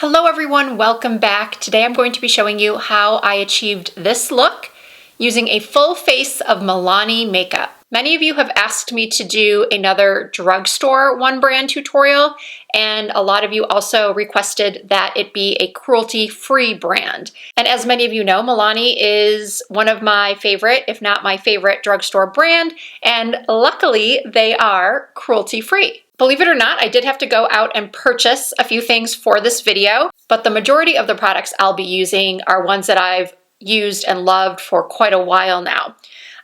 Hello everyone, welcome back. Today I'm going to be showing you how I achieved this look using a full face of Milani makeup. Many of you have asked me to do another drugstore one brand tutorial, and a lot of you also requested that it be a cruelty-free brand. And as many of you know, Milani is one of my favorite, if not my favorite, drugstore brand, and luckily they are cruelty-free. Believe it or not, I did have to go out and purchase a few things for this video, but the majority of the products I'll be using are ones that I've used and loved for quite a while now.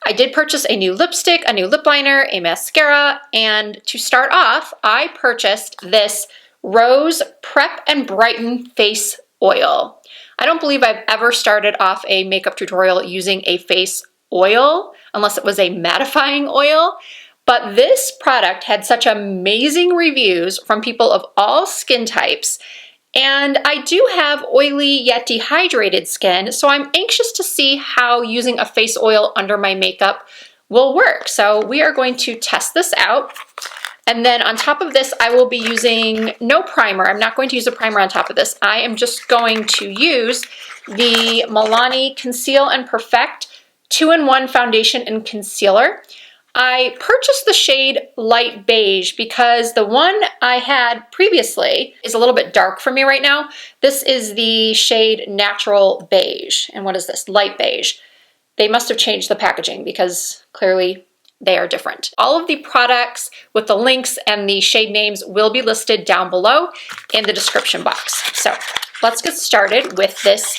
I did purchase a new lipstick, a new lip liner, a mascara, and to start off, I purchased this Rose Prep and Brighten Face Oil. I don't believe I've ever started off a makeup tutorial using a face oil, unless it was a mattifying oil. But this product had such amazing reviews from people of all skin types, and I do have oily yet dehydrated skin, so I'm anxious to see how using a face oil under my makeup will work. So we are going to test this out. And then on top of this, I will be using no primer. I'm not going to use a primer on top of this. I am just going to use the Milani Conceal and Perfect 2-in-1 foundation and concealer. I purchased the shade light beige because the one I had previously is a little bit dark for me right now. This is the shade natural beige. And what is this? Light beige. They must have changed the packaging because clearly they are different. All of the products with the links and the shade names will be listed down below in the description box. So let's get started with this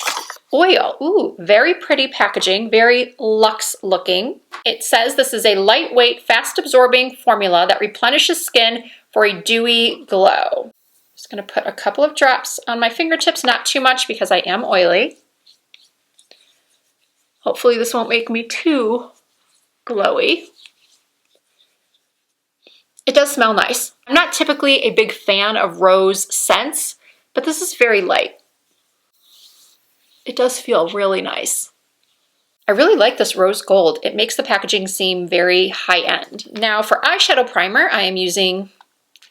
oil. Ooh, very pretty packaging, very luxe looking. It says this is a lightweight, fast absorbing formula that replenishes skin for a dewy glow. Just gonna put a couple of drops on my fingertips, not too much because I am oily. Hopefully this won't make me too glowy. It does smell nice. I'm not typically a big fan of rose scents, but this is very light. It does feel really nice. I really like this rose gold. It makes the packaging seem very high-end. Now for eyeshadow primer, I am using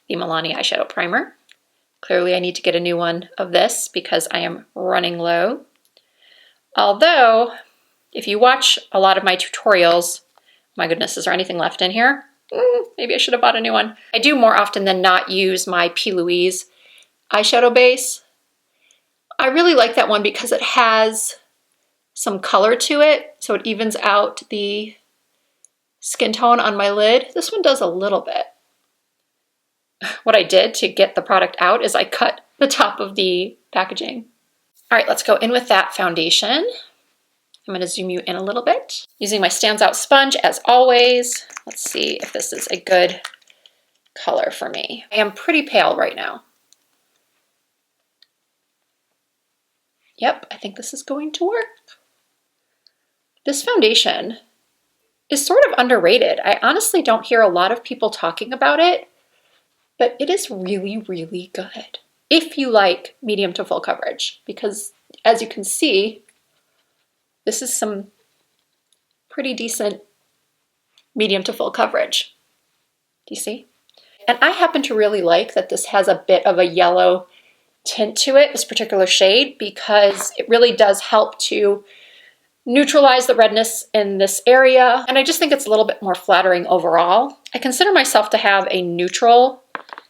the Milani eyeshadow primer. Clearly I need to get a new one of this because I am running low. Although, if you watch a lot of my tutorials, my goodness, is there anything left in here? Maybe I should have bought a new one. I do more often than not use my P. Louise eyeshadow base. I really like that one because it has some color to it, so it evens out the skin tone on my lid. This one does a little bit. What I did to get the product out is I cut the top of the packaging. All right, let's go in with that foundation. I'm going to zoom you in a little bit. Using my Stands Out sponge as always. Let's see if this is a good color for me. I am pretty pale right now. Yep, I think this is going to work. This foundation is sort of underrated. I honestly don't hear a lot of people talking about it, but it is really, really good if you like medium to full coverage, because as you can see, this is some pretty decent medium to full coverage. Do you see? And I happen to really like that this has a bit of a yellow tint to it, this particular shade, because it really does help to neutralize the redness in this area. And I just think it's a little bit more flattering overall. I consider myself to have a neutral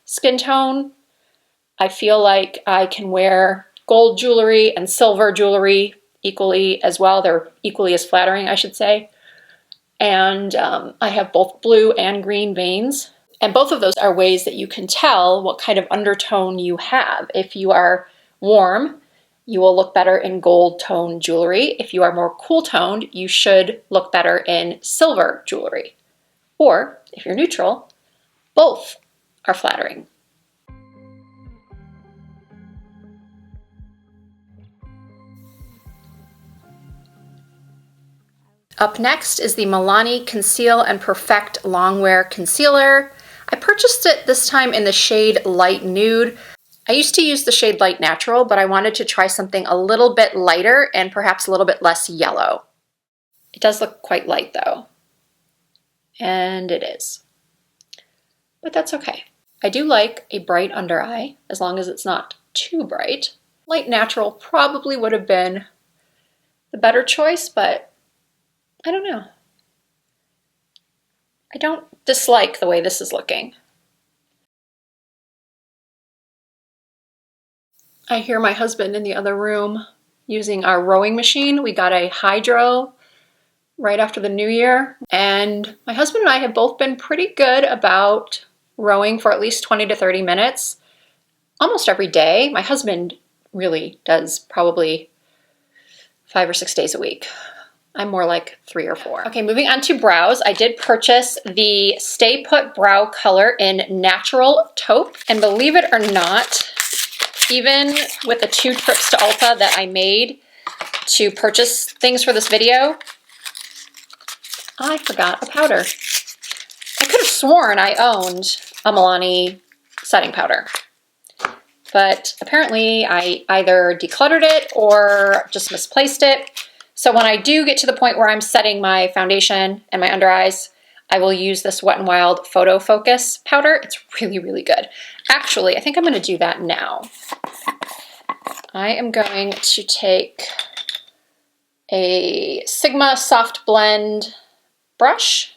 skin tone. I feel like I can wear gold jewelry and silver jewelry equally as well. They're equally as flattering, I should say. And I have both blue and green veins. And both of those are ways that you can tell what kind of undertone you have. If you are warm, you will look better in gold toned jewelry. If you are more cool toned, you should look better in silver jewelry. Or if you're neutral, both are flattering. Up next is the Milani Conceal and Perfect Longwear Concealer. I purchased it this time in the shade Light Nude. I used to use the shade Light Natural, but I wanted to try something a little bit lighter and perhaps a little bit less yellow. It does look quite light though, and it is. But that's okay. I do like a bright under eye, as long as it's not too bright. Light natural probably would have been the better choice, but I don't know. I don't dislike the way this is looking. I hear my husband in the other room using our rowing machine. We got a hydro right after the new year, and my husband and I have both been pretty good about rowing for at least 20 to 30 minutes almost every day. My husband really does probably 5 or 6 days a week. I'm more like 3 or 4. Okay, moving on to brows. I did purchase the Stay Put Brow Color in Natural Taupe, and believe it or not, even with the 2 trips to Ulta that I made to purchase things for this video, I forgot a powder. I could have sworn I owned a Milani setting powder, but apparently I either decluttered it or just misplaced it. So when I do get to the point where I'm setting my foundation and my under eyes, I will use this Wet n Wild Photo Focus powder. It's really, really good. Actually, I think I'm gonna do that now. I am going to take a Sigma Soft Blend brush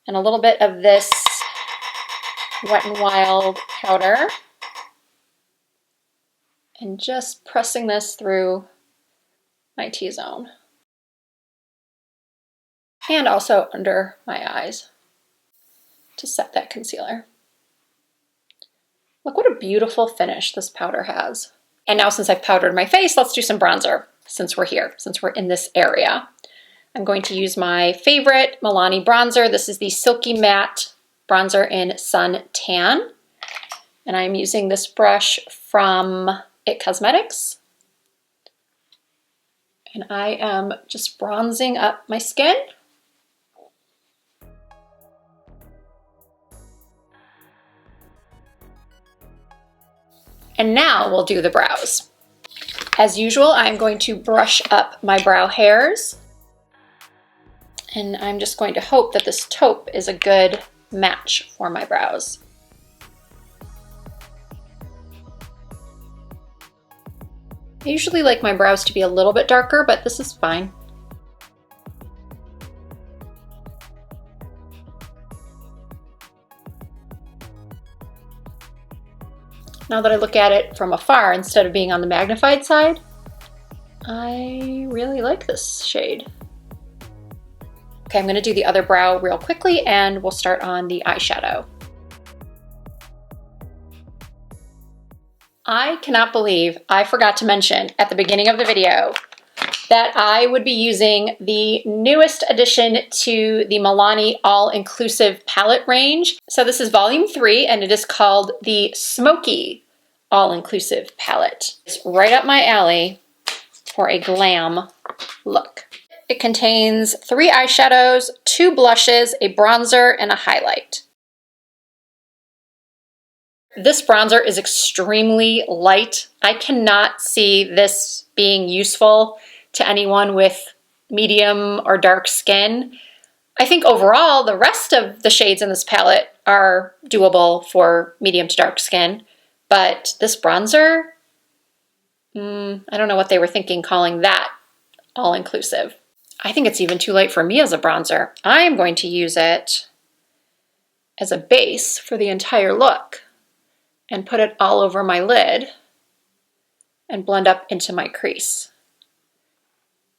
and a little bit of this Wet n Wild powder and just pressing this through my T-zone and also under my eyes to set that concealer. Look what a beautiful finish this powder has. And now since I've powdered my face, let's do some bronzer since we're here, since we're in this area. I'm going to use my favorite Milani bronzer. This is the Silky Matte Bronzer in Sun Tan. And I'm using this brush from It Cosmetics. And I am just bronzing up my skin. And now we'll do the brows. As usual, I'm going to brush up my brow hairs. And I'm just going to hope that this taupe is a good match for my brows. I usually like my brows to be a little bit darker, but this is fine. Now that I look at it from afar instead of being on the magnified side, I really like this shade. Okay, I'm gonna do the other brow real quickly and we'll start on the eyeshadow. I cannot believe I forgot to mention at the beginning of the video that I would be using the newest addition to the Milani All-Inclusive Palette range. So this is volume 3 and it is called the Smoky All-Inclusive Palette. It's right up my alley for a glam look. It contains 3 eyeshadows, 2 blushes, a bronzer, and a highlight. This bronzer is extremely light. I cannot see this being useful to anyone with medium or dark skin. I think overall the rest of the shades in this palette are doable for medium to dark skin, but this bronzer, I don't know what they were thinking calling that all-inclusive. I think it's even too light for me as a bronzer. I am going to use it as a base for the entire look and put it all over my lid and blend up into my crease.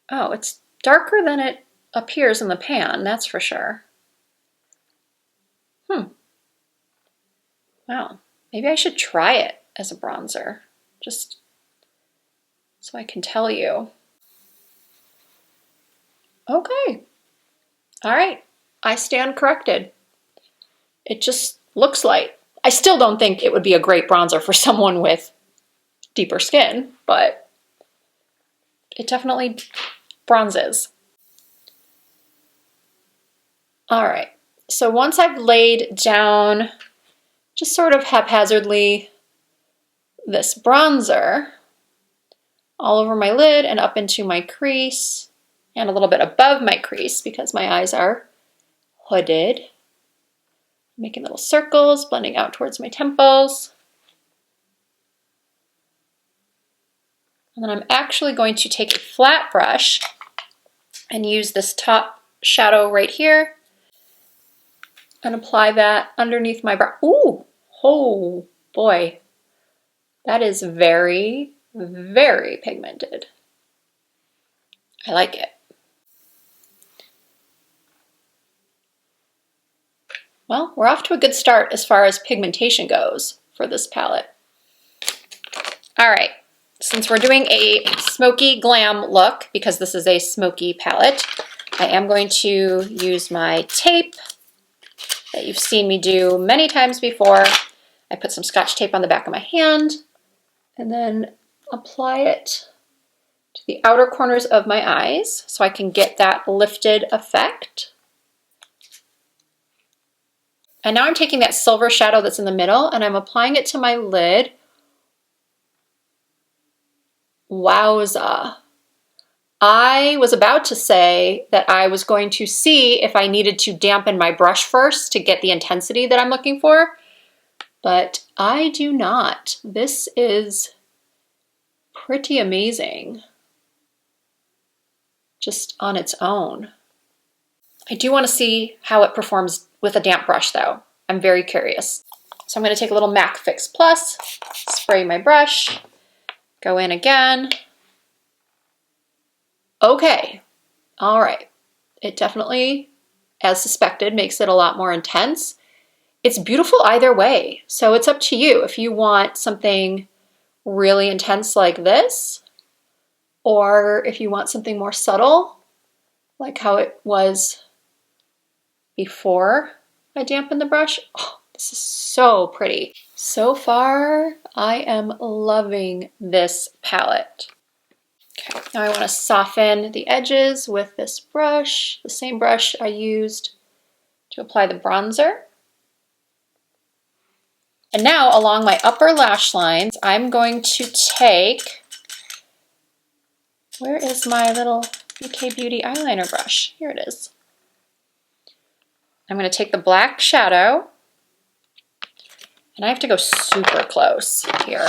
Oh, it's darker than it appears in the pan, that's for sure. Wow, maybe I should try it as a bronzer, just so I can tell you. Okay, all right, I stand corrected. It just looks light. I still don't think it would be a great bronzer for someone with deeper skin, but it definitely bronzes. All right, so once I've laid down just sort of haphazardly this bronzer all over my lid and up into my crease and a little bit above my crease because my eyes are hooded, making little circles, blending out towards my temples. And then I'm actually going to take a flat brush and use this top shadow right here and apply that underneath my brow. Ooh, oh boy, that is very, very pigmented. I like it. Well, we're off to a good start as far as pigmentation goes for this palette. All right, since we're doing a smoky glam look, because this is a smoky palette, I am going to use my tape that you've seen me do many times before. I put some Scotch tape on the back of my hand and then apply it to the outer corners of my eyes so I can get that lifted effect. And now I'm taking that silver shadow that's in the middle and I'm applying it to my lid. Wowza. I was about to say that I was going to see if I needed to dampen my brush first to get the intensity that I'm looking for, but I do not. This is pretty amazing just on its own. I do want to see how it performs with a damp brush though. I'm very curious. So I'm going to take a little MAC Fix Plus, spray my brush, go in again. Okay, all right. It definitely, as suspected, makes it a lot more intense. It's beautiful either way, so it's up to you if you want something really intense like this, or if you want something more subtle, like how it was before I dampened the brush. Oh, this is so pretty. So far, I am loving this palette. Okay, now I want to soften the edges with this brush, the same brush I used to apply the bronzer. And now along my upper lash lines, I'm going to take, where is my little UK Beauty eyeliner brush? Here it is. I'm going to take the black shadow, and I have to go super close here,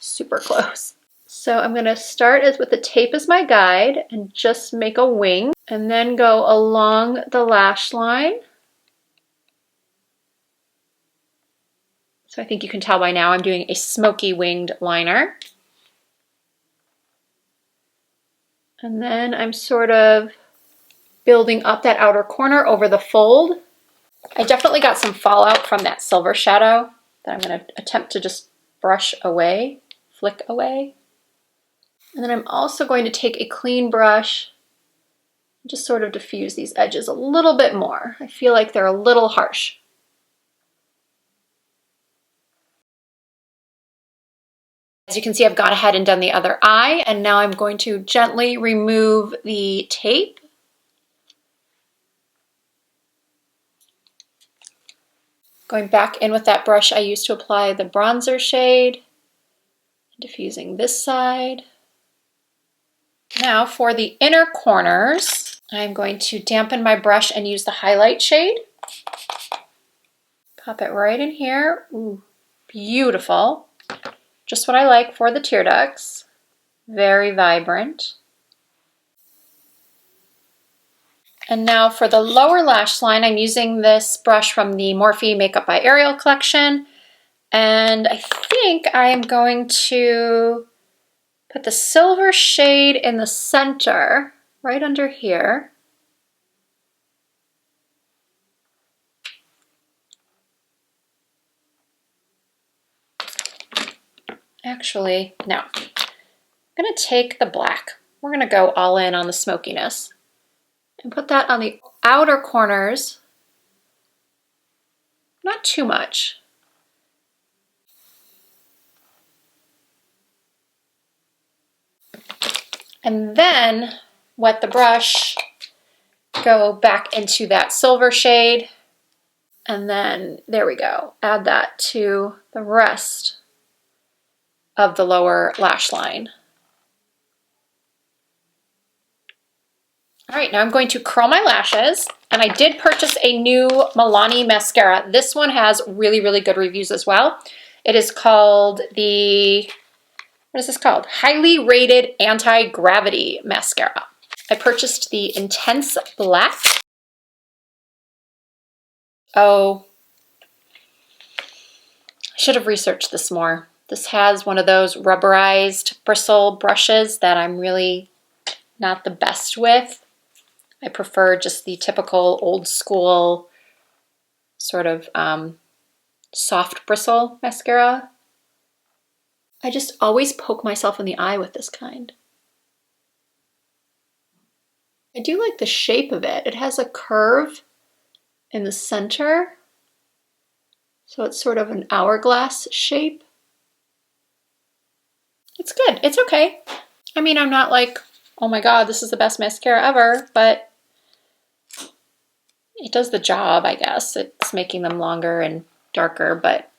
super close. So I'm going to start with the tape as my guide and just make a wing and then go along the lash line. So I think you can tell by now I'm doing a smoky winged liner. And then I'm sort of building up that outer corner over the fold. I definitely got some fallout from that silver shadow that I'm going to attempt to just brush away, flick away. And then I'm also going to take a clean brush and just sort of diffuse these edges a little bit more. I feel like they're a little harsh. As you can see, I've gone ahead and done the other eye, and now I'm going to gently remove the tape. Going back in with that brush I used to apply the bronzer shade, diffusing this side. Now for the inner corners, I'm going to dampen my brush and use the highlight shade. Pop it right in here. Ooh, beautiful. Just what I like for the tear ducts. Very vibrant. And now for the lower lash line, I'm using this brush from the Morphe Makeup by Ariel collection. And I think I am going to put the silver shade in the center, right under here. Actually, no. I'm going to take the black. We're going to go all in on the smokiness and put that on the outer corners. Not too much. And then wet the brush, go back into that silver shade, and then there we go. Add that to the rest of the lower lash line. All right, now I'm going to curl my lashes, and I did purchase a new Milani mascara. This one has really, really good reviews as well. It is called the what is this called? Highly Rated Anti-Gravity Mascara. I purchased the Intense Black. Oh, I should have researched this more. This has one of those rubberized bristle brushes that I'm really not the best with. I prefer just the typical old school sort of soft bristle mascara. I just always poke myself in the eye with this kind. I do like the shape of it. It has a curve in the center, so it's sort of an hourglass shape. It's good. It's okay. I mean, I'm not like, oh my god, this is the best mascara ever, but it does the job, I guess. It's making them longer and darker, but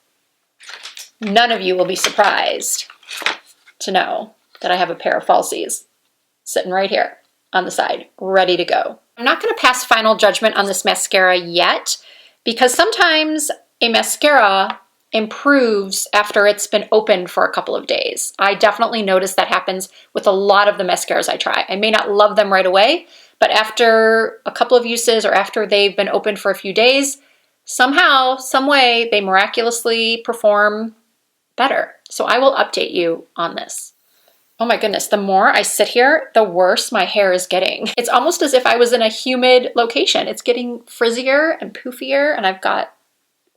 none of you will be surprised to know that I have a pair of falsies sitting right here on the side, ready to go. I'm not going to pass final judgment on this mascara yet, because sometimes a mascara improves after it's been open for a couple of days. I definitely notice that happens with a lot of the mascaras I try. I may not love them right away, but after a couple of uses or after they've been open for a few days, somehow, some way, they miraculously perform better. So I will update you on this. Oh my goodness, the more I sit here, the worse my hair is getting. It's almost as if I was in a humid location. It's getting frizzier and poofier, and I've got,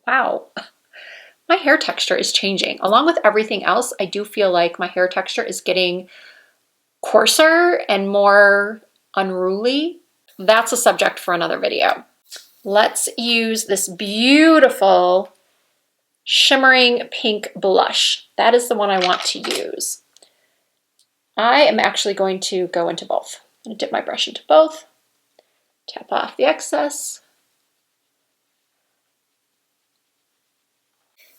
wow, my hair texture is changing. Along with everything else, I do feel like my hair texture is getting coarser and more unruly. That's a subject for another video. Let's use this beautiful shimmering pink blush. That is the one I want to use. I am actually going to go into both. I'm going to dip my brush into both, tap off the excess.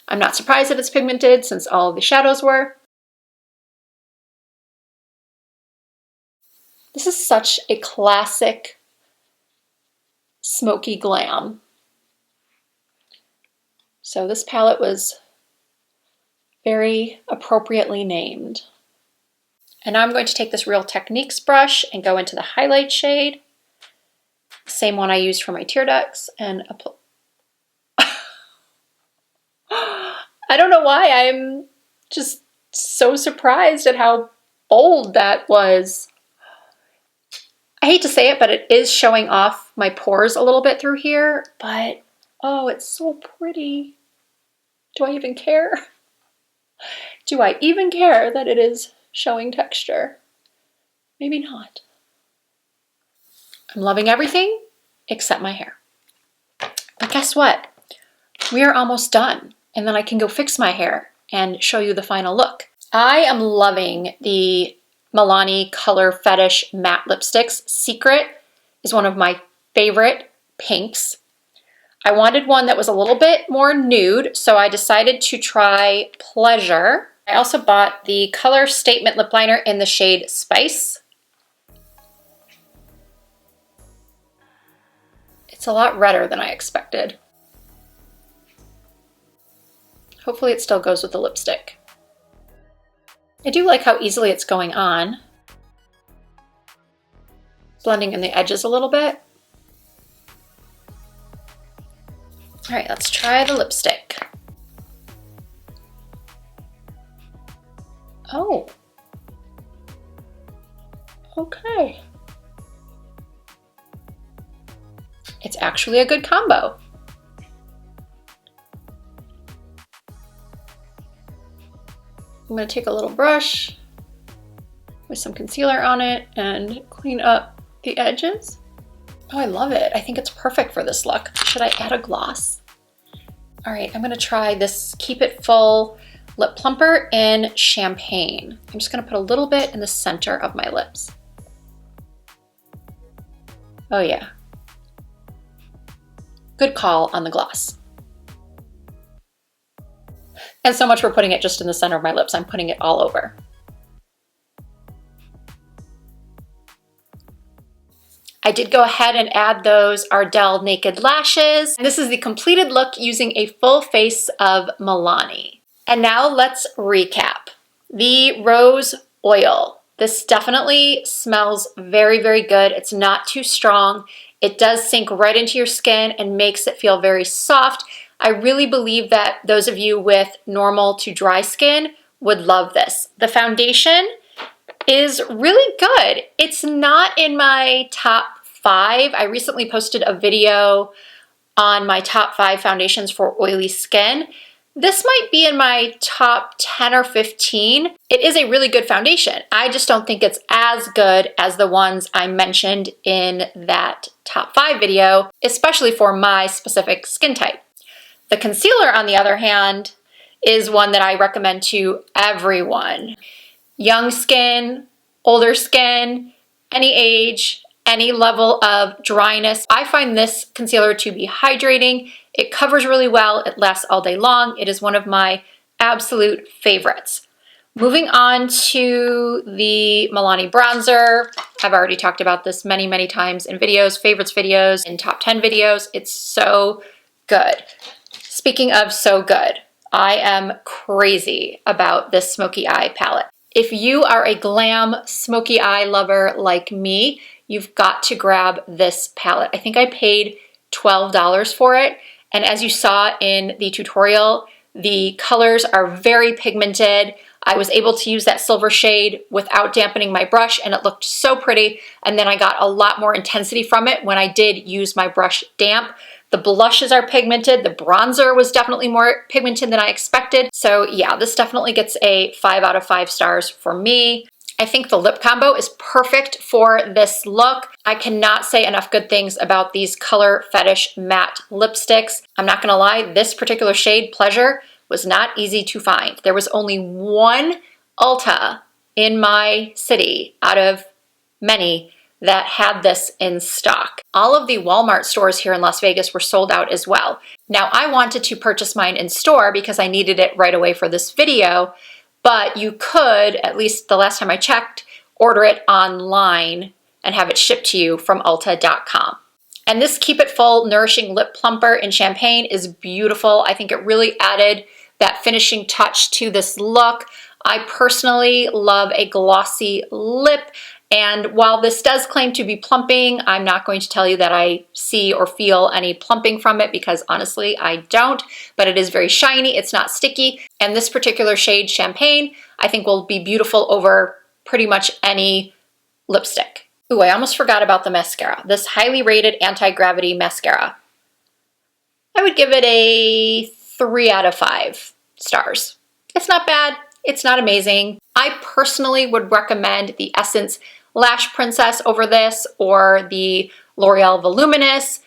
I'm not surprised that it's pigmented since all of the shadows were. This is such a classic smoky glam. So this palette was very appropriately named. And now I'm going to take this Real Techniques brush and go into the highlight shade, same one I used for my tear ducts, and apply. I don't know why, I'm just so surprised at how bold that was. I hate to say it, but it is showing off my pores a little bit through here, but oh, it's so pretty. Do I even care? Do I even care that it is showing texture? Maybe not. I'm loving everything except my hair. But guess what? We are almost done, and then I can go fix my hair and show you the final look. I am loving the Milani Color Fetish matte lipsticks. Secret is one of my favorite pinks. I wanted one that was a little bit more nude, so I decided to try Pleasure. I also bought the Color Statement Lip Liner in the shade Spice. It's a lot redder than I expected. Hopefully it still goes with the lipstick. I do like how easily it's going on. Blending in the edges a little bit. All right, let's try the lipstick. Oh. Okay. It's actually a good combo. I'm going to take a little brush with some concealer on it and clean up the edges. Oh, I love it. I think it's perfect for this look. Should I add a gloss? All right, I'm going to try this Keep It Full Lip Plumper in Champagne. I'm just going to put a little bit in the center of my lips. Oh yeah. Good call on the gloss. And so much for putting it just in the center of my lips. I'm putting it all over. I did go ahead and add those Ardell Naked Lashes. And this is the completed look using a full face of Milani. And now let's recap. the rose oil. This definitely smells very, very good. It's not too strong. It does sink right into your skin and makes it feel very soft. I really believe that those of you with normal to dry skin would love this. The foundation is really good. It's not in my top 5. I recently posted a video on my top 5 foundations for oily skin. This might be in my top 10 or 15. It is a really good foundation. I just don't think it's as good as the ones I mentioned in that top 5 video, especially for my specific skin type. The concealer, on the other hand, is one that I recommend to everyone. Young skin, older skin, any age, any level of dryness. I find this concealer to be hydrating. It covers really well. It lasts all day long. It is one of my absolute favorites. Moving on to the Milani bronzer. I've already talked about this many, many times in videos, favorites videos, in top 10 videos. It's so good. Speaking of so good, I am crazy about this smoky eye palette. If you are a glam smoky eye lover like me, you've got to grab this palette. I think I paid $12 for it. And as you saw in the tutorial, the colors are very pigmented. I was able to use that silver shade without dampening my brush, and it looked so pretty. And then I got a lot more intensity from it when I did use my brush damp. The blushes are pigmented. The bronzer was definitely more pigmented than I expected. So yeah, this definitely gets a 5 out of 5 stars for me. I think the lip combo is perfect for this look. I cannot say enough good things about these Color Fetish matte lipsticks. I'm not gonna lie, this particular shade, Pleasure, was not easy to find. There was only one Ulta in my city out of many that had this in stock. All of the Walmart stores here in Las Vegas were sold out as well. Now, I wanted to purchase mine in store because I needed it right away for this video, but you could, at least the last time I checked, order it online and have it shipped to you from Ulta.com. And this Keep It Full Nourishing Lip Plumper in Champagne is beautiful. I think it really added that finishing touch to this look. I personally love a glossy lip, and while this does claim to be plumping, I'm not going to tell you that I see or feel any plumping from it because honestly, I don't, but it is very shiny, it's not sticky, and this particular shade, Champagne, I think will be beautiful over pretty much any lipstick. Ooh, I almost forgot about the mascara. This highly rated anti-gravity mascara. I would give it a 3 out of 5 stars. It's not bad, it's not amazing. I personally would recommend the Essence Lash Princess over this, or the L'Oreal Voluminous,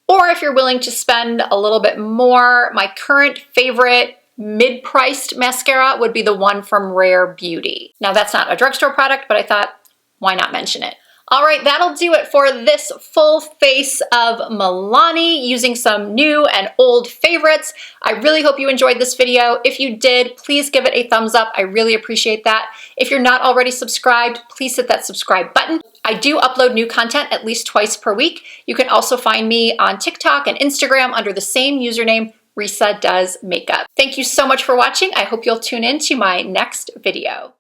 or if you're willing to spend a little bit more, my current favorite mid-priced mascara would be the one from Rare Beauty. Now that's not a drugstore product, but I thought, why not mention it? All right, that'll do it for this full face of Milani using some new and old favorites. I really hope you enjoyed this video. If you did, please give it a thumbs up. I really appreciate that. If you're not already subscribed, please hit that subscribe button. I do upload new content at least twice per week. You can also find me on TikTok and Instagram under the same username, Risa Does Makeup. Thank you so much for watching. I hope you'll tune in to my next video.